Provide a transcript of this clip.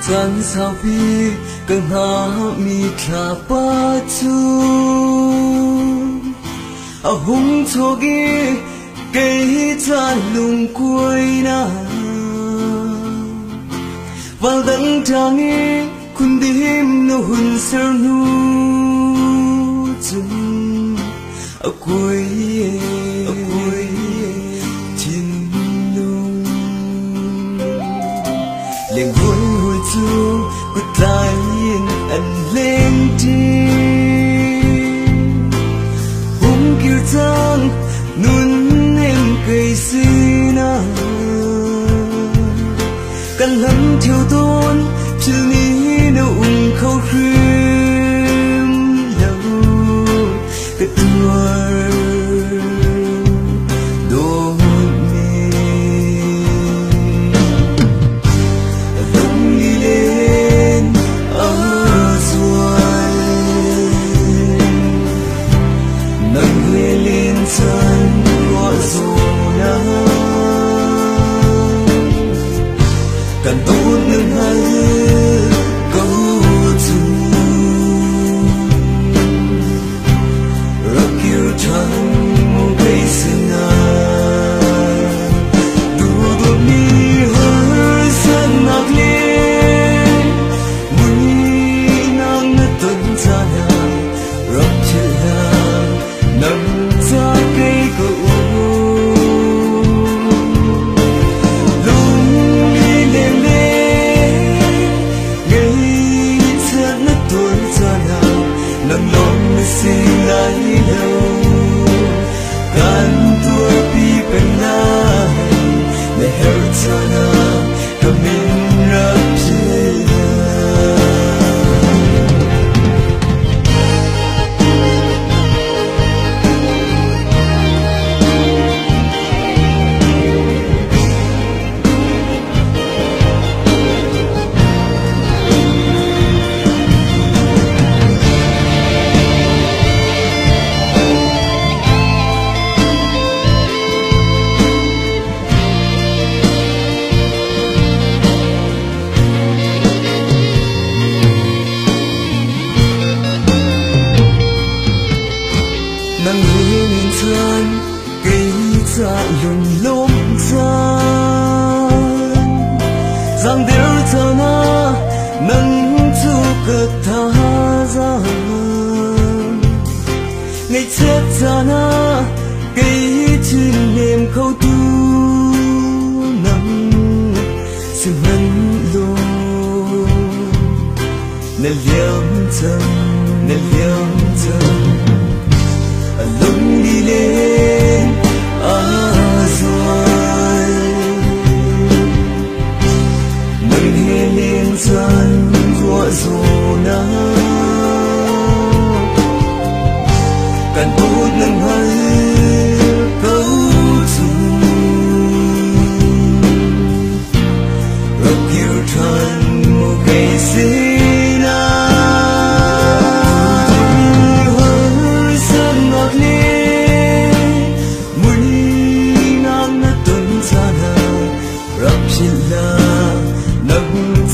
Chan sao pi cần ha mi thả ba chu a hung thogi cây cha lung cuối na vào đắng trăng kun dim no hun ser nu chung a cuối chín nung liền vui hồi chu ku tai an lên ti hung kiu chang nun em cây sina kan lam thiêu tôn chil ni no khâu khrim lâu cái tuar do mi đông đi lên ở xuôi nâng huê lên chân ngõ na cần tốt nâng hai câu chu rắc yêu trắng cây sina đủ đủ mi hơi sân nạc lên mùi nang nát tuần cha na rắc chữ na nằm ra cây cầu nâng lom xin lại lâu can tua pi pen na ne her chana kamin rap nâng lên chân cây cha lùng lốm chan giang đeo cha na nâng chu cơ tha ra ngày chết cha na cây chín niềm khâu tu nâng sự hân lô nè liêm chân lung đi lên rồi nâng hê lên chân của dù na cần tốt nâng hơi câu chu rắc yêu thân một cây sina Rap sila nag